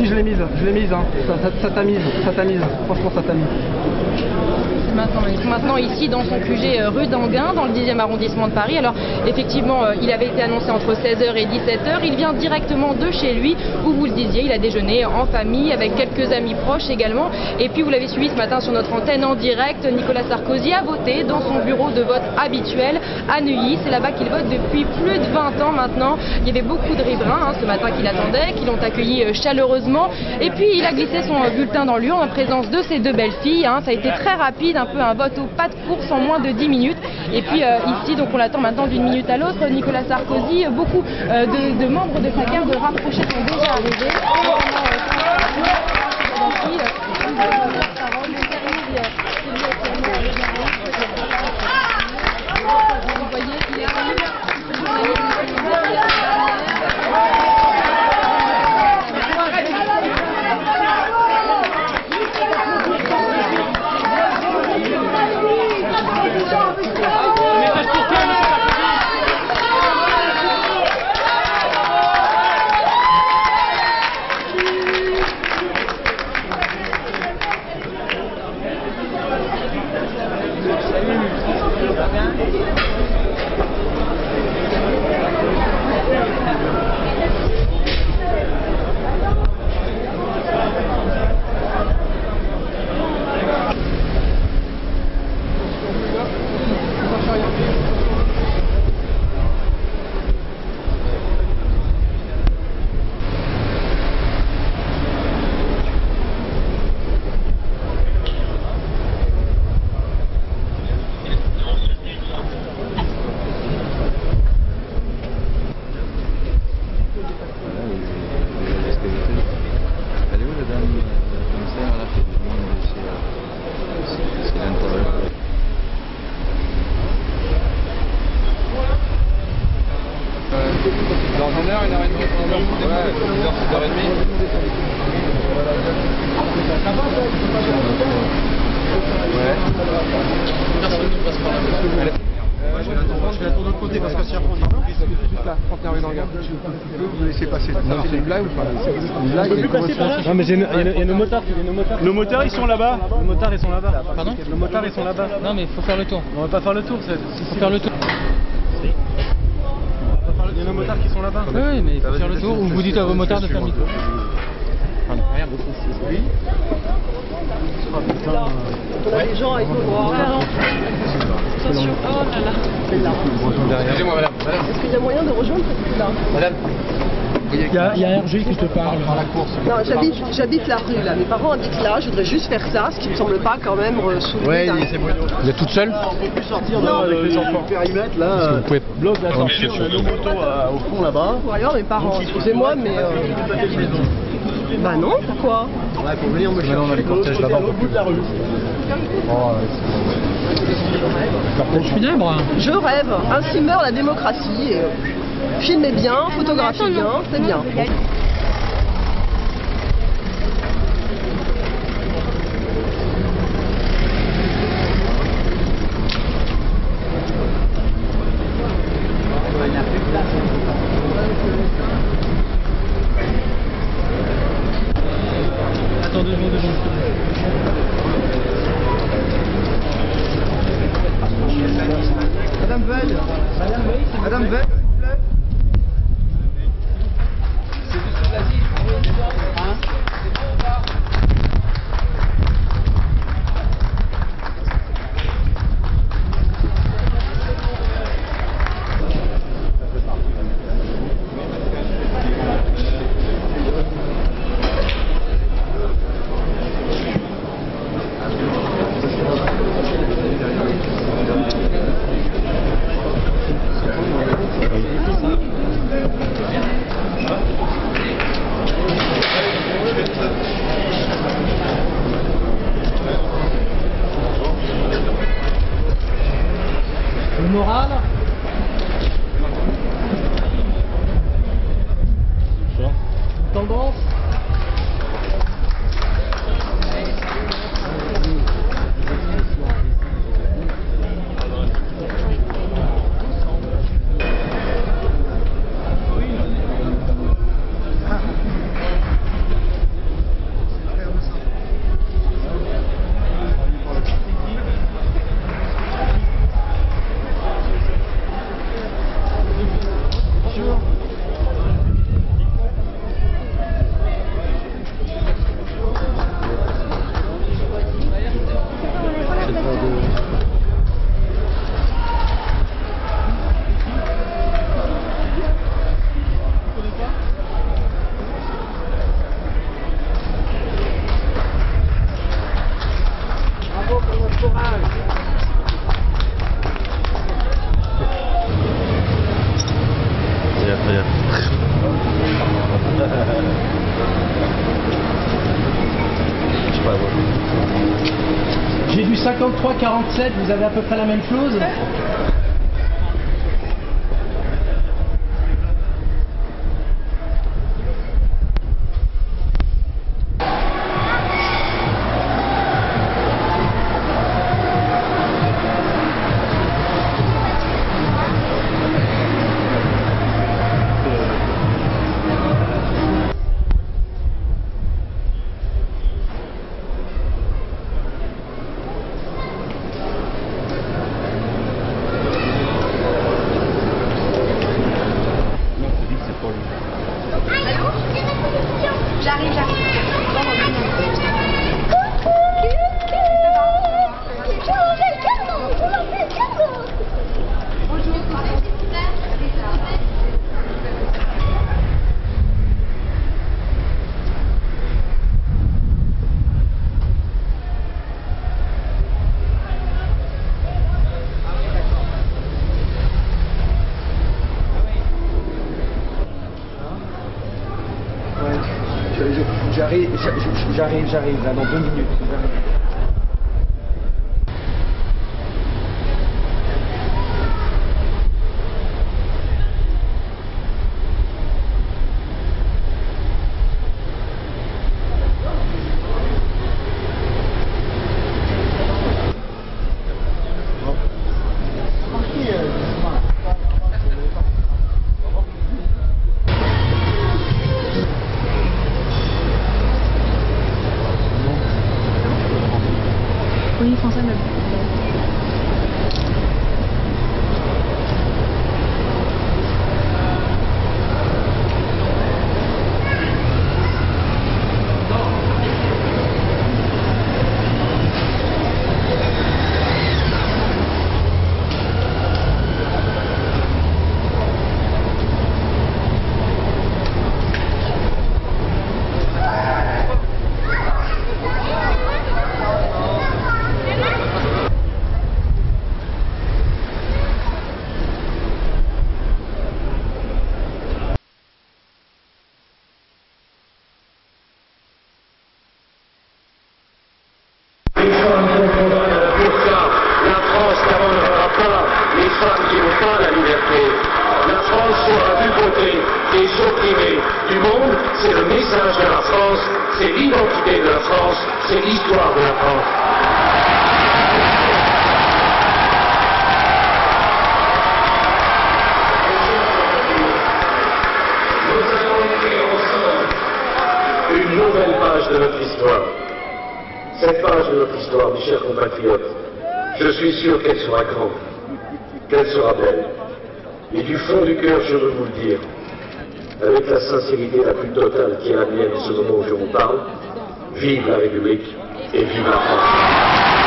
Si, je l'ai mise, hein. Ça tamise, franchement ça tamise. Ils sont maintenant ici dans son QG rue d'Anguin, dans le 10e arrondissement de Paris. Alors effectivement, il avait été annoncé entre 16h et 17h. Il vient directement de chez lui, où vous le disiez, il a déjeuné en famille avec quelques amis proches également. Et puis vous l'avez suivi ce matin sur notre antenne en direct, Nicolas Sarkozy a voté dans son bureau de vote habituel à Neuilly. C'est là-bas qu'il vote depuis plus de 20 ans maintenant. Il y avait beaucoup de riverains ce matin qui l'attendaient, qui l'ont accueilli chaleureusement. Et puis il a glissé son bulletin dans l'urne en présence de ses deux belles filles. Ça a été très rapide, un peu un vote au pas de course en moins de 10 minutes. Et puis ici, donc on l'attend maintenant d'une minute à l'autre, Nicolas Sarkozy, beaucoup de membres de sa garde rapprochée sont déjà arrivés. Dans une heure et demie. Ouais, 6h30. Ouais. Personne ne passe par là. Je vais attendre de l'autre côté parce que si après on est pris, ça va tout là, 31 rue d'Anguin. Vous laissez passer. Non, c'est une blague ou pas? C'est une blague. Non, mais il y a nos motards. Nos motards, ils sont là-bas. Nos motards, ils sont là-bas. Pardon? Nos motards, ils sont là-bas. Non, mais il faut faire le tour. On va pas faire le tour. Il faut faire le tour. Il y a nos motards qui sont là-bas. Oui, mais il faut faire le tour ou vous dites à vos motards de faire le tour. Pardon, regarde. Oui. Les gens avec nos bras. Attention, oh là là. Excusez-moi, madame. Est-ce qu'il y a moyen de rejoindre cette rue-là? Madame. Il y a RG qui te parle. La course. Non, j'habite la rue là. Mes parents habitent là. Je voudrais juste faire ça, ce qui me semble pas quand même soulevé. Ouais, c'est bon. Vous êtes toute seule? On peut plus sortir avec les enfants. Périmètre là. Vous pouvez bloquer la sortie. On a nos motos au fond là-bas. Pour aller voir mes parents. Excusez-moi, mais. Bah non, pourquoi? Ouais, faut venir me chercher. on a les cortèges là-bas. Au bout de la rue. Cortège funèbre. Je rêve. Ainsi meurt la démocratie. Filmez bien, photographiez bien, c'est bien. Attends 2 secondes. Madame Veil. Madame Veil. Le moral. Tendance. 53-47, vous avez à peu près la même chose? J'arrive, là, dans 2 minutes. Oui, François me... La France sera du côté des opprimés du monde, c'est le message de la France, c'est l'identité de la France, c'est l'histoire de la France. Nous allons écrire ensemble une nouvelle page de notre histoire. Cette page de notre histoire, mes chers compatriotes, je suis sûr qu'elle sera grande, qu'elle sera belle. Et du fond du cœur, je veux vous le dire, avec la sincérité la plus totale qui est la mienne en ce moment où je vous parle, vive la République et vive la France.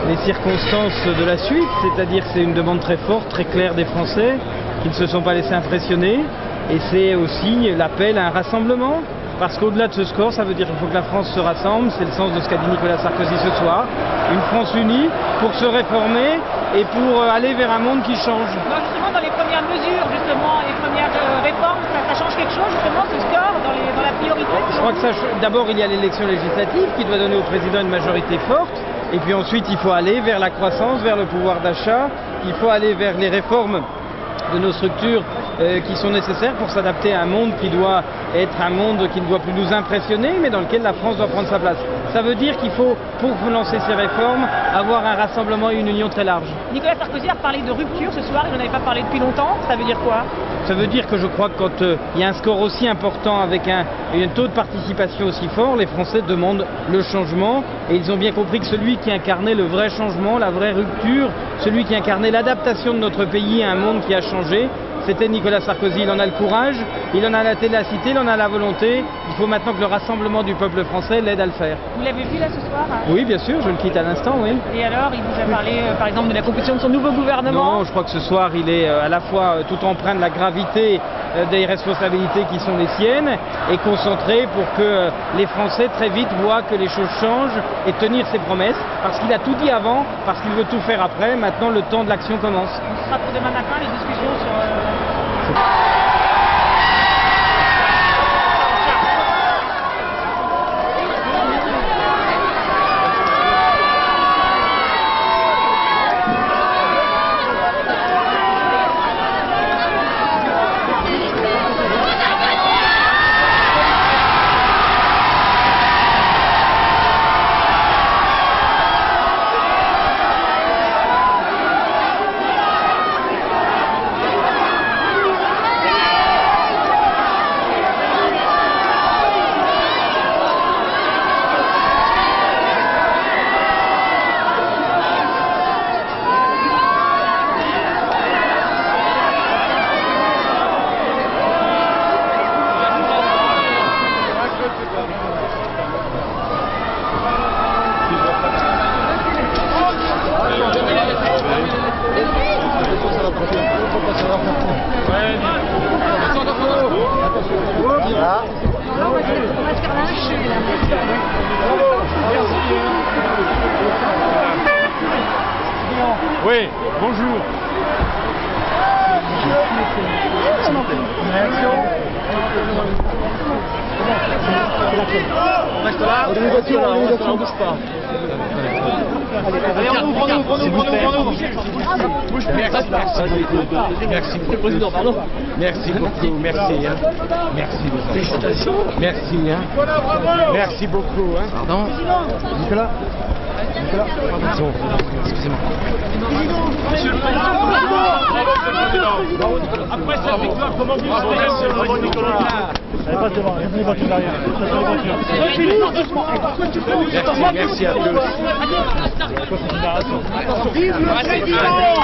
Les circonstances de la suite, c'est-à-dire que c'est une demande très forte, très claire des Français qui ne se sont pas laissés impressionner, et c'est aussi l'appel à un rassemblement parce qu'au-delà de ce score, ça veut dire qu'il faut que la France se rassemble, c'est le sens de ce qu'a dit Nicolas Sarkozy ce soir, une France unie pour se réformer et pour aller vers un monde qui change. Donc justement, dans les premières mesures, justement, les premières réformes, ça change quelque chose, justement, ce score, dans la priorité? Je crois que d'abord, il y a l'élection législative qui doit donner au président une majorité forte. Et puis ensuite, il faut aller vers la croissance, vers le pouvoir d'achat, il faut aller vers les réformes de nos structures qui sont nécessaires pour s'adapter à un monde qui doit être un monde qui ne doit plus nous impressionner, mais dans lequel la France doit prendre sa place. Ça veut dire qu'il faut, pour lancer ces réformes, avoir un rassemblement et une union très large. Nicolas Sarkozy a parlé de rupture ce soir, il n'en avait pas parlé depuis longtemps, ça veut dire quoi? Ça veut dire que je crois que quand il y a un score aussi important avec un taux de participation aussi fort, les Français demandent le changement et ils ont bien compris que celui qui incarnait le vrai changement, la vraie rupture, celui qui incarnait l'adaptation de notre pays à un monde qui a changé, c'était Nicolas Sarkozy. Il en a le courage, il en a la ténacité, il en a la volonté. Il faut maintenant que le rassemblement du peuple français l'aide à le faire. Vous l'avez vu là ce soir? Oui, bien sûr, je le quitte à l'instant, oui. Et alors, il vous a parlé par exemple de la composition de son nouveau gouvernement? Non, je crois que ce soir, il est à la fois tout empreint de la gravité des responsabilités qui sont les siennes et concentré pour que les Français très vite voient que les choses changent et tenir ses promesses. Parce qu'il a tout dit avant, parce qu'il veut tout faire après. Maintenant, le temps de l'action commence. Ce sera pour demain matin les discussions sur... Oui, bonjour. On reste là. On bouge pas. Allez, on ouvre. Merci, Monsieur le Président, pardon. Merci beaucoup, merci. Merci, félicitations. Merci, merci beaucoup. Pardon. Nicolas. Pardon. Excusez-moi. Monsieur le Président. Après cette victoire, comment vous vous Nicolas? Pas devant, il y a des voitures derrière. Merci à tous. Vive le président!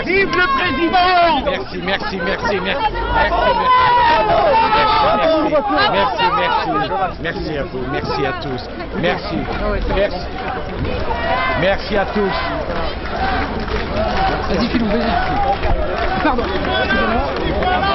Vive le président! Merci. Merci à vous, merci à tous. Merci à tous. Vas-y, Philou, vas-y. Pardon, excusez-moi.